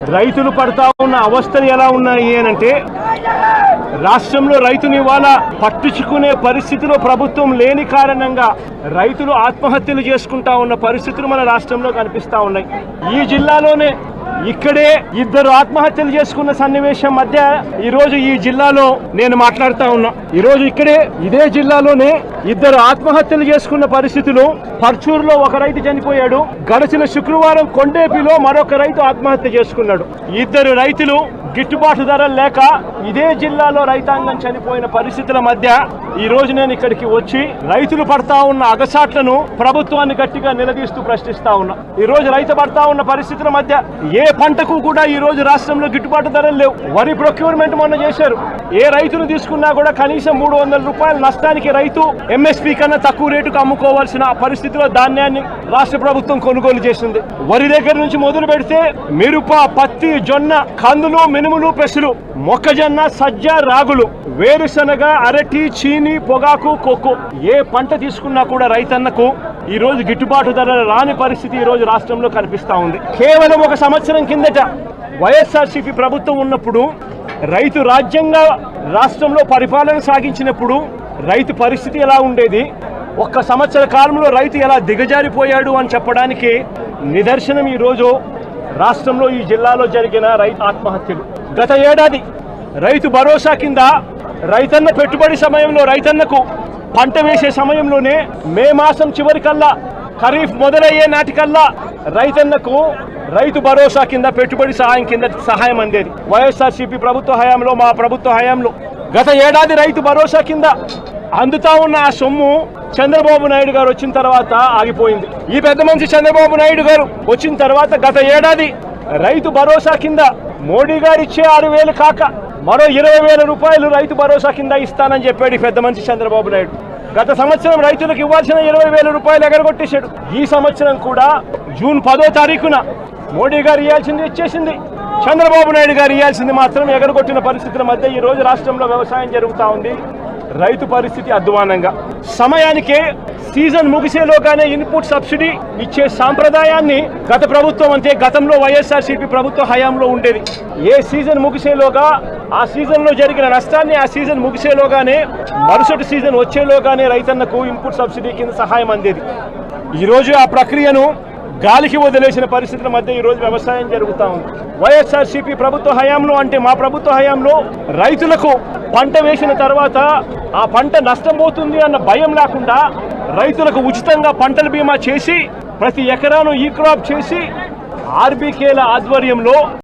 రైతులు పడతా ఉన్న అవస్థలు ఎలా ఉన్నాయి అంటే రాష్ట్రంలో రైతుని ఇవాళ పట్టించుకునే పరిస్థితిలో ప్రభుత్వం లేని కారణంగా రైతులు ఆత్మహత్యలు చేసుకుంటా ఉన్న పరిస్థితులు మన రాష్ట్రంలో కనిపిస్తా ఉన్నాయి. ఈ జిల్లాలోనే ఇక్కడే ఇద్దరు ఆత్మహత్యలు చేసుకున్న సన్నివేశం మధ్య ఈ రోజు ఈ జిల్లాలో నేను మాట్లాడుతా ఉన్నా. ఈ రోజు ఇక్కడే ఇదే జిల్లాలోనే ఇద్దరు ఆత్మహత్యలు చేసుకున్న పరిస్థితులు. పర్చూరులో ఒక రైతు చనిపోయాడు. గడిచిన శుక్రవారం కొండేపిలో మరొక రైతు ఆత్మహత్య చేసుకున్నాడు. ఇద్దరు రైతులు గిట్టుబాటు ధరలు లేక ఇదే జిల్లాలో రైతాంగం చనిపోయిన పరిస్థితుల మధ్య ఈ రోజు నేను ఇక్కడికి వచ్చి రైతులు పడతా ఉన్న అగసాట్లను ప్రభుత్వాన్ని గట్టిగా నిలదీస్తూ ప్రశ్నిస్తా ఉన్నా. ఈ రోజు రైతు పడతా ఉన్న పరిస్థితుల మధ్య ఏ పంటకు కూడా ఈ రోజు రాష్ట్రంలో గిట్టుబాటు ధరలు లేవు. వరి ప్రొక్యూర్మెంట్ మొన్న చేశారు. ఏ రైతును తీసుకున్నా కూడా కనీసం 300 రూపాయల నష్టానికి రైతు ఎంఎస్పీ కన్నా తక్కువ రేటుకు అమ్ముకోవాల్సిన పరిస్థితిలో ధాన్యాన్ని రాష్ట్ర ప్రభుత్వం కొనుగోలు చేసింది. వరి దగ్గర నుంచి మొదలు పెడితే మిరప, పత్తి, జొన్న, కందులు, మినుములు, పెసలు, మొక్కజొన్న, సజ్జ, రాగులు, వేరుశనగ, అరటి, చీని, పొగాకు, కొక్కు ఏ పంట తీసుకున్నా కూడా రైతన్నకు ఈ రోజు గిట్టుబాటు ధరలు రాని పరిస్థితి ఈ రోజు రాష్ట్రంలో కనిపిస్తా ఉంది. కేవలం ఒక సంవత్సరం కిందట వైఎస్ఆర్సీపీ ప్రభుత్వం ఉన్నప్పుడు రైతు రాజ్యంగా రాష్ట్రంలో పరిపాలన సాగించినప్పుడు రైతు పరిస్థితి ఎలా ఉండేది, ఒక్క సంవత్సర కాలంలో రైతు ఎలా దిగజారిపోయాడు అని చెప్పడానికి నిదర్శనం ఈ రోజు రాష్ట్రంలో ఈ జిల్లాలో జరిగిన రైతు ఆత్మహత్యలు. గత ఏడాది రైతు భరోసా కింద రైతన్న పెట్టుబడి సమయంలో రైతన్నకు పంట వేసే సమయంలోనే మే మాసం చివరికల్లా ఖరీఫ్ మొదలయ్యే నాటికల్లా రైతన్నకు రైతు భరోసా కింద పెట్టుబడి సహాయం అందేది. వైఎస్ఆర్సీపీ ప్రభుత్వ హయాంలో, మా ప్రభుత్వ హయాంలో గత ఏడాది రైతు భరోసా కింద అందుతా ఉన్న ఆ సొమ్ము చంద్రబాబు నాయుడు గారు వచ్చిన తర్వాత ఆగిపోయింది. ఈ పెద్ద మనిషి చంద్రబాబు నాయుడు గారు వచ్చిన తర్వాత గత ఏడాది రైతు భరోసా కింద మోడీ గారు ఇచ్చే 6,000 కాక మరో 20,000 రూపాయలు రైతు భరోసా కింద ఇస్తానని చెప్పాడు పెద్ద మనిషి చంద్రబాబు నాయుడు. గత సంవత్సరం రైతులకు ఇవ్వాల్సిన 20,000 రూపాయలు ఎగరగొట్టేశాడు. ఈ సంవత్సరం కూడా జూన్ 10వ తారీఖున మోడీ గారు ఇవ్వాల్సింది ఇచ్చేసింది, చంద్రబాబు నాయుడు గారు ఇవ్వాల్సింది మాత్రం ఎగరగొట్టిన పరిస్థితుల మధ్య ఈ రోజు రాష్ట్రంలో వ్యవసాయం జరుగుతూ ఉంది. రైతు పరిస్థితి అధ్వానంగా. సమయానికే సీజన్ ముగిసేలోగానే ఇన్పుట్ సబ్సిడీ ఇచ్చే సాంప్రదాయాన్ని గత ప్రభుత్వం అంటే గతంలో వైఎస్ఆర్సీపీ ప్రభుత్వ హయాంలో ఉండేది. ఏ సీజన్ ముగిసేలోగా ఆ సీజన్లో జరిగిన నష్టాన్ని ఆ సీజన్ ముగిసేలోగానే మరుసటి సీజన్ వచ్చేలోగానే రైతన్నకు ఇన్పుట్ సబ్సిడీ కింద సహాయం అందేది. ఈరోజు ఆ ప్రక్రియను గాలికి వదిలేసిన పరిస్థితుల మధ్య ఈ రోజు వ్యవసాయం జరుగుతూ ఉంది. వైఎస్ఆర్సీపీ ప్రభుత్వ హయాంలో అంటే మా ప్రభుత్వ హయాంలో రైతులకు పంట వేసిన తర్వాత ఆ పంట నష్టం పోతుంది అన్న భయం లేకుండా రైతులకు ఉచితంగా పంటల బీమా చేసి ప్రతి ఎకరాను ఈ క్రాప్ చేసి ఆర్బీకేల ఆధ్వర్యంలో